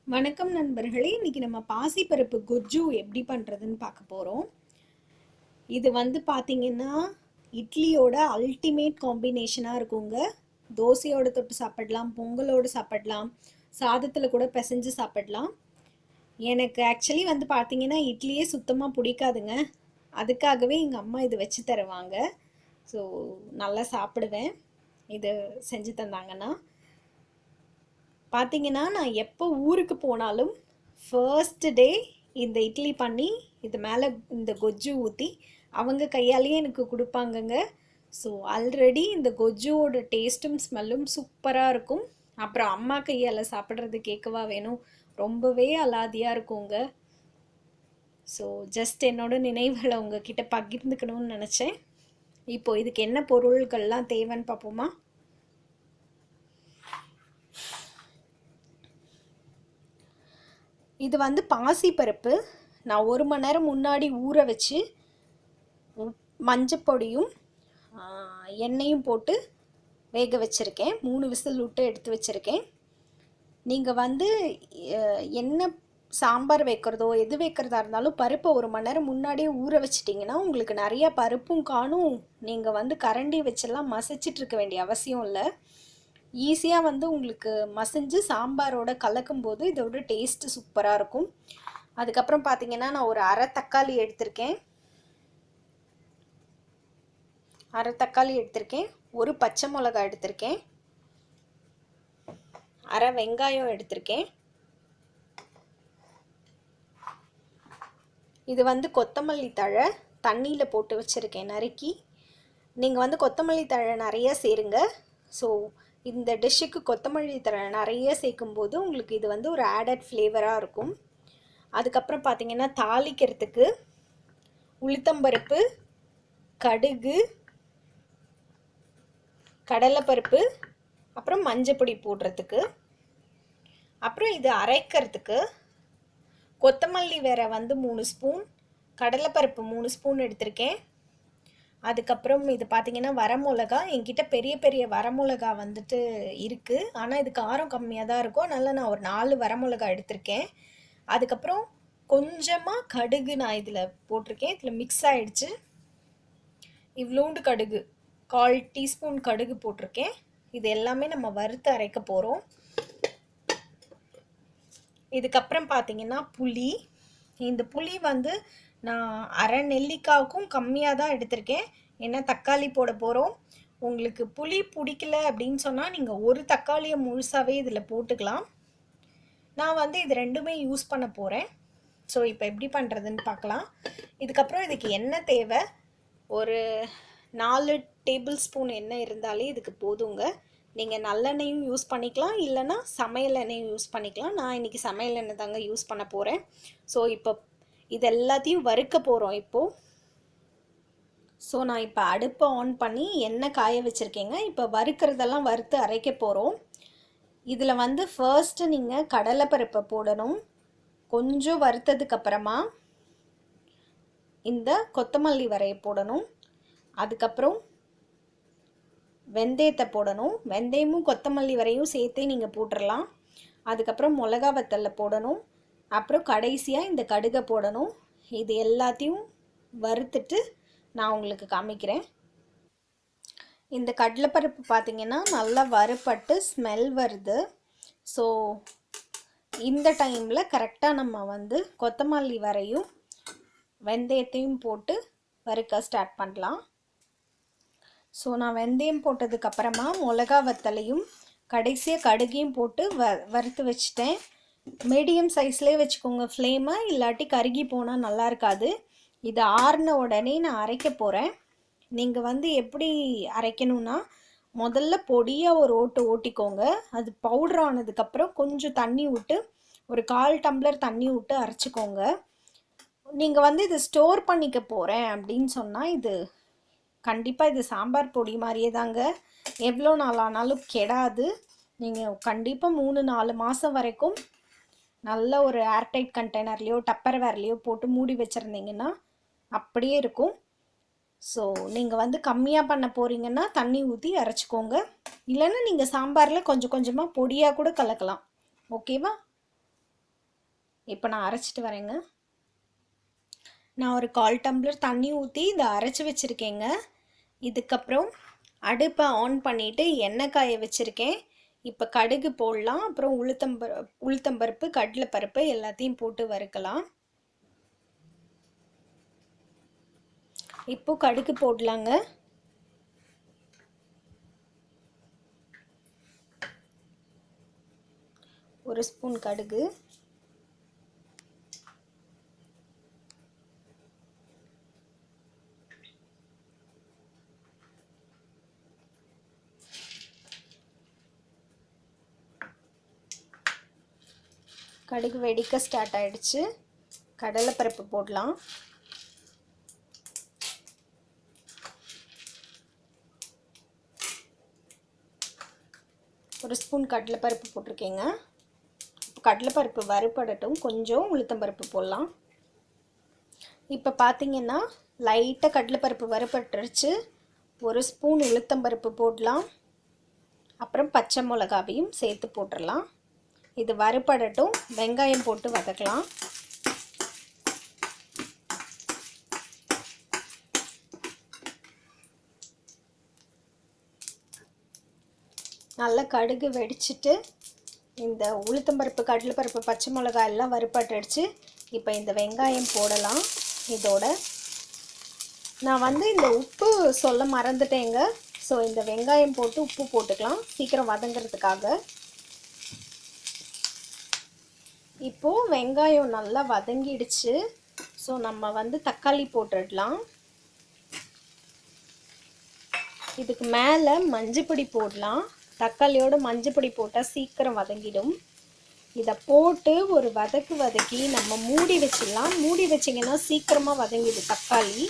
வணக்கம் நண்பர்களே. இன்னைக்கு நம்ம பாசிப்பருப்பு கொஜ்ஜு எப்படி பண்ணுறதுன்னு பார்க்க போகிறோம். இது பார்த்தீங்கன்னா இட்லியோட அல்டிமேட் காம்பினேஷனாக இருக்குங்க. தோசையோட தொட்டு சாப்பிடலாம், பொங்கலோடு சாப்பிடலாம், சாதத்தில் கூட பிசைஞ்சு சாப்பிடலாம். எனக்கு ஆக்சுவலி பார்த்தீங்கன்னா இட்லியே சுத்தமாக பிடிக்காதுங்க. அதுக்காகவே எங்கள் அம்மா இது வச்சு தருவாங்க. ஸோ நல்லா சாப்பிடுவேன் இது செஞ்சு தந்தாங்கன்னா. பார்த்தீங்கன்னா நான் எப்போ ஊருக்கு போனாலும் ஃபர்ஸ்ட் டே இந்த இட்லி பண்ணி இது மேலே இந்த கொஜ்ஜு ஊற்றி அவங்க கையாலேயே எனக்கு கொடுப்பாங்கங்க. ஸோ ஆல்ரெடி இந்த கொஜ்ஜுவோட டேஸ்ட்டும் ஸ்மெல்லும் சூப்பராக இருக்கும். அப்புறம் அம்மா கையால் சாப்பிட்றது கேட்கவா வேணும், ரொம்பவே அலாதியாக இருக்குங்க. ஸோ ஜஸ்ட் என்னோட நினைவுகளை உங்ககிட்ட பகிர்ந்துக்கணும்னு நினச்சேன். இப்போ இதுக்கு என்ன பொருட்கள்லாம் தேவைன்னு பார்ப்போமா? இது பாசிப்பருப்பு நான் 1 மணி நேரம் முன்னாடி ஊற வச்சு மஞ்சப்பொடியும் எண்ணெயும் போட்டு வேக வச்சுருக்கேன். 3 விசில் விட்டு எடுத்து வச்சுருக்கேன். நீங்கள் என்ன சாம்பார் வைக்கிறதோ எது வைக்கிறதா இருந்தாலும் பருப்பை 1 மணி நேரம் முன்னாடியே ஊற வச்சிட்டிங்கன்னா உங்களுக்கு நிறையா பருப்பும் காணும். நீங்கள் கரண்டி வச்செல்லாம் மசிச்சிட்டு இருக்க வேண்டிய அவசியம் இல்லை. ஈஸியாக உங்களுக்கு மசிஞ்சு சாம்பாரோட கலக்கும்போது இதோட டேஸ்ட்டு சூப்பராக இருக்கும். அதுக்கப்புறம் பார்த்தீங்கன்னா நான் ஒரு அரை தக்காளி எடுத்திருக்கேன். ஒரு பச்சை மிளகாய் எடுத்திருக்கேன். அரை வெங்காயம் எடுத்திருக்கேன். இது கொத்தமல்லி தழை தண்ணியில் போட்டு வச்சுருக்கேன் நறுக்கி. நீங்கள் கொத்தமல்லி தழை நிறைய சேருங்க. ஸோ இந்த டிஷ்ஷுக்கு கொத்தமல்லி தழை நிறைய சேர்க்கும்போது உங்களுக்கு இது ஒரு ஆடட் ஃப்ளேவராக இருக்கும். அதுக்கப்புறம் பார்த்தீங்கன்னா தாளிக்கிறதுக்கு உளுத்தம்பருப்பு, கடுகு, கடலைப்பருப்பு, அப்புறம் மஞ்சப்பொடி போடுறதுக்கு, அப்புறம் இது அரைக்கிறதுக்கு கொத்தமல்லி வேற 3 ஸ்பூன், கடலைப்பருப்பு 3 ஸ்பூன் எடுத்திருக்கேன். அதுக்கப்புறம் இது பார்த்தீங்கன்னா வரமிளகா. என்கிட்ட பெரிய பெரிய வரமிளகா இருக்குது. ஆனால் இது காரம் கம்மியாக தான் இருக்கும். அதனால் நான் ஒரு 4 வரமிளகா எடுத்திருக்கேன். அதுக்கப்புறம் கொஞ்சமாக கடுகு நான் இதில் போட்டிருக்கேன். இதில் மிக்ஸ் ஆகிடுச்சு. இவ்வளோண்டு கடுகு, 1/4 டீஸ்பூன் கடுகு போட்டிருக்கேன். இது எல்லாமே நம்ம வறுத்து அரைக்க போகிறோம். இதுக்கப்புறம் பார்த்தீங்கன்னா புளி. இந்த புளி நான் அரை நெல்லிக்காவுக்கும் கம்மியாக தான் எடுத்திருக்கேன். ஏன்னா தக்காளி போட போகிறோம். உங்களுக்கு புளி பிடிக்கல அப்படின்னு சொன்னால் நீங்கள் ஒரு தக்காளியை முழுசாகவே இதில் போட்டுக்கலாம். நான் இது ரெண்டுமே யூஸ் பண்ண போகிறேன். ஸோ இப்போ எப்படி பண்ணுறதுன்னு பார்க்கலாம். இதுக்கப்புறம் இதுக்கு எண்ணெய் தேவை. ஒரு 4 டேபிள் ஸ்பூன் எண்ணெய் இருந்தாலே இதுக்கு போதுங்க. நீங்கள் நல்லெண்ணெயும் யூஸ் பண்ணிக்கலாம், இல்லைன்னா சமையல் எண்ணெயும் யூஸ் பண்ணிக்கலாம். நான் இன்றைக்கி சமையல் எண்ணெய் தாங்க யூஸ் பண்ண போகிறேன். ஸோ இப்போ இது எல்லாத்தையும் வறுக்க போகிறோம் இப்போது. ஸோ நான் இப்போ அடுப்பை ஆன் பண்ணி எண்ணெய் காய வச்சுருக்கேங்க. இப்போ வறுக்கிறதெல்லாம் வறுத்து அரைக்க போகிறோம். இதில் ஃபர்ஸ்ட்டு நீங்கள் கடலைப்பருப்பை போடணும். கொஞ்சம் வறுத்ததுக்கப்புறமா இந்த கொத்தமல்லி வரையை போடணும். அதுக்கப்புறம் வெந்தயத்தை போடணும். வெந்தயமும் கொத்தமல்லி வரையும் சேர்த்தே நீங்கள் போட்டுடலாம். அதுக்கப்புறம் மிளகா வத்தலை போடணும். அப்புறம் கடைசியாக இந்த கடுகை போடணும். இது எல்லாத்தையும் வறுத்துட்டு நான் உங்களுக்கு காமிக்கிறேன். இந்த கடலைப்பருப்பு பார்த்திங்கன்னா நல்லா வறுபட்டு ஸ்மெல் வருது. ஸோ இந்த டைமில் கரெக்டாக நம்ம கொத்தமல்லி வரையும் வெந்தயத்தையும் போட்டு வறுக்க ஸ்டார்ட் பண்ணலாம். ஸோ நான் வெந்தயம் போட்டதுக்கப்புறமா மிளகா வத்தலையும் கடைசியாக கடுகையும் போட்டு வறுத்து வச்சிட்டேன். மீடியம் சைஸ்லேயே வச்சுக்கோங்க ஃப்ளேமை, இல்லாட்டி கருகி போனால் நல்லா இருக்காது. இது ஆறின உடனே நான் அரைக்க போகிறேன். நீங்கள் எப்படி அரைக்கணும்னா முதல்ல பொடியாக ஒரு ஓட்டிக்கோங்க. அது பவுடர் ஆனதுக்கப்புறம் கொஞ்சம் தண்ணி விட்டு ஒரு 1/4 டம்ளர் தண்ணி விட்டு அரைச்சிக்கோங்க. நீங்கள் இது ஸ்டோர் பண்ணிக்க போகிறேன் அப்படின்னு சொன்னால் இது கண்டிப்பாக இது சாம்பார் பொடி மாதிரியே தாங்க. எவ்வளோ நாள் ஆனாலும் கெடாது. நீங்கள் கண்டிப்பாக 3-4 மாதம் வரைக்கும் நல்ல ஒரு ஏர்டைட் கண்டெய்னர்லேயோ டப்பர்வேர்லேயோ போட்டு மூடி வச்சுருந்தீங்கன்னா அப்படியே இருக்கும். ஸோ நீங்கள் கம்மியாக பண்ண போகிறீங்கன்னா தண்ணி ஊற்றி அரைச்சிக்கோங்க. இல்லைன்னா நீங்கள் சாம்பாரில் கொஞ்சம் கொஞ்சமாக பொடியாக கூட கலக்கலாம். ஓகேவா? இப்போ நான் அரைச்சிட்டு வரேங்க. நான் ஒரு 1/4 டம்ளர் தண்ணி ஊற்றி இதை அரைச்சி வச்சுருக்கேங்க. இதுக்கப்புறம் அடுப்பை ஆன் பண்ணிவிட்டு எண்ணெய் காய வச்சுருக்கேன். இப்போ கடுகு போடலாம். அப்புறம் உளுத்தம்பருப்பு கடலைப்பருப்பு எல்லாத்தையும் போட்டு வறுக்கலாம். இப்போ கடுகு போடலாங்க. ஒரு ஸ்பூன் கடுகு, கடுகு வெடிக்க ஸ்டார்ட் ஆயிடுச்சு. கடலைப்பருப்பு போடலாம். ஒரு ஸ்பூன் கடலைப்பருப்பு போட்டிருக்கேங்க. கடலைப்பருப்பு வறுபடட்டும். கொஞ்சம் உளுத்தம்பருப்பு போடலாம். இப்போ பார்த்தீங்கன்னா லைட்டாக கடலைப்பருப்பு வறுபட்டுருச்சு. ஒரு ஸ்பூன் உளுத்தம்பருப்பு போடலாம். அப்புறம் பச்சை மிளகாவையும் சேர்த்து போட்டுடலாம். இது வறுபடட்டும். வெங்காயம் போட்டு வதக்கலாம். நல்லா கடுகு வெடிச்சிட்டு இந்த உளுத்தம்பருப்பு கடலைப்பருப்பு பச்சை மிளகாய் எல்லாம் வறுபட்டுடுச்சு. இப்போ இந்த வெங்காயம் போடலாம். இதோட நான் இந்த உப்பு சொல்ல மறந்துட்டேங்க. ஸோ இந்த வெங்காயம் போட்டு உப்பு போட்டுக்கலாம் சீக்கிரம் வதங்கிறதுக்காக. இப்போது வெங்காயம் நல்லா வதங்கிடுச்சு. ஸோ நம்ம தக்காளி போட்டுடலாம். இதுக்கு மேலே மஞ்சப்பொடி போடலாம். தக்காளியோட மஞ்சப்பொடி போட்டால் சீக்கிரம் வதங்கிடும். இதை போட்டு ஒரு வதக்கி நம்ம மூடி வச்சிடலாம். மூடி வச்சிங்கன்னா சீக்கிரமாக வதங்கிடும் தக்காளி.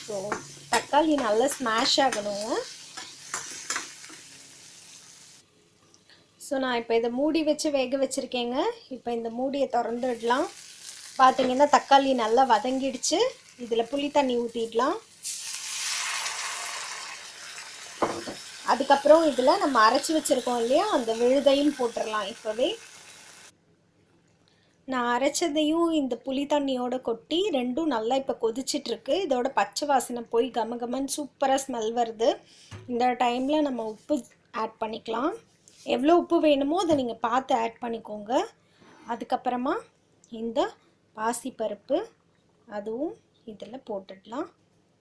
ஸோ தக்காளி நல்லா ஸ்மாஷ் ஆகணுங்க. ஸோ நான் இப்போ இதை மூடி வச்சு வேக வச்சுருக்கேங்க. இப்போ இந்த மூடியை திறந்துடலாம். பார்த்தீங்கன்னா தக்காளி நல்லா வதங்கிடுச்சு. இதில் புளி தண்ணி ஊற்றிடலாம். அதுக்கப்புறம் இதில் நம்ம அரைச்சி வச்சுருக்கோம் இல்லையா, அந்த விழுதையும் போட்டுடலாம். இப்போவே நான் அரைச்சதையும் இந்த புளி தண்ணியோடு கொட்டி ரெண்டும் நல்லா இப்போ கொதிச்சிட்ருக்கு. இதோட பச்சை வாசனை போய் கமகமன்னு சூப்பராக ஸ்மெல் வருது. இந்த டைமில் நம்ம உப்பு ஆட் பண்ணிக்கலாம். எவ்வளோ உப்பு வேணுமோ அதை நீங்கள் பார்த்து ஆட் பண்ணிக்கோங்க. அதுக்கப்புறமா இந்த பாசிப்பருப்பு அதுவும் இதில் போட்டுடலாம்.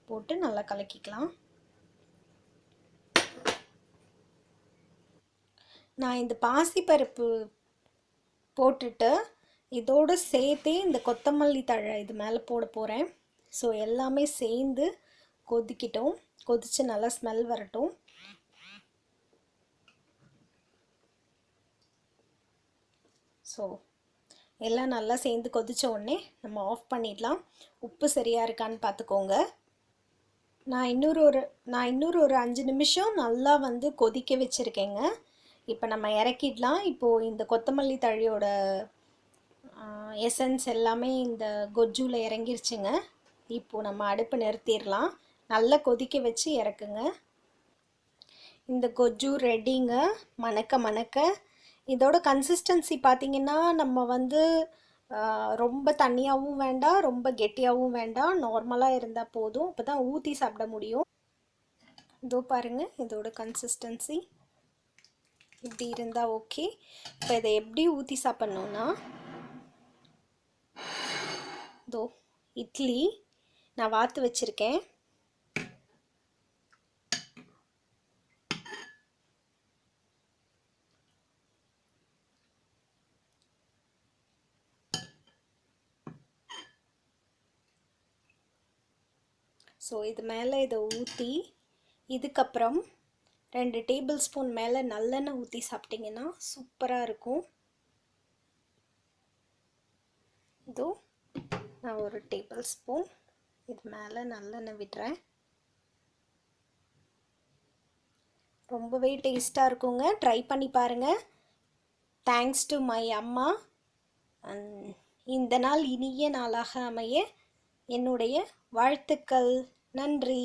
போட்டு நல்லா கலக்கிக்கலாம். நான் இந்த பாசிப்பருப்பு போட்டுட்டு இதோடு சேர்த்தே இந்த கொத்தமல்லி தழை இது மேலே போட போகிறேன். ஸோ எல்லாமே சேர்ந்து கொதிக்கிட்டோம். கொதித்து நல்லா ஸ்மெல் வரட்டும். ஸோ எல்லாம் நல்லா சேர்ந்து கொதித்த உடனே நம்ம ஆஃப் பண்ணிடலாம். உப்பு சரியாக இருக்கான்னு பார்த்துக்கோங்க. நான் இன்னொரு ஒரு 5 நிமிஷம் நல்லா கொதிக்க வச்சுருக்கேங்க. இப்போ நம்ம இறக்கிடலாம். இப்போது இந்த கொத்தமல்லி தழையோட எசன்ஸ் எல்லாமே இந்த கொஜ்ஜூவில் இறங்கிருச்சுங்க. இப்போது நம்ம அடுப்பு நிறுத்திடலாம். நல்லா கொதிக்க வச்சு இறக்குங்க. இந்த கொஜ்ஜு ரெடிங்க. மணக்க இதோட கன்சிஸ்டன்சி பார்த்திங்கன்னா நம்ம ரொம்ப தண்ணியாகவும் வேண்டாம், ரொம்ப கெட்டியாகவும் வேண்டாம், நார்மலாக இருந்தால் போதும். இப்போ தான் ஊற்றி சாப்பிட முடியும். இதோ பாருங்கள் இதோட கன்சிஸ்டன்சி இப்படி இருந்தால் ஓகே. இப்போ இதை எப்படி ஊற்றி சாப்பிட்ணுன்னா, இதோ இட்லி நான் வாத்து வச்சுருக்கேன். ஸோ இது மேலே இதை ஊற்றி இதுக்கப்புறம் 2 டேபிள் ஸ்பூன் மேலே நல்லெண்ணெய் ஊற்றி சாப்பிட்டிங்கன்னா சூப்பராக இருக்கும். இதோ நான் ஒரு டேபிள் ஸ்பூன் இது மேலே நல்லெண்ணெய் விடுறேன். ரொம்பவே டேஸ்ட்டாக இருக்குங்க. ட்ரை பண்ணி பாருங்கள். தேங்க்ஸ் டு மை அம்மா. இந்த நாள் இனிய நாளாக அமைய என்னுடைய வாழ்த்துக்கள். நன்றி.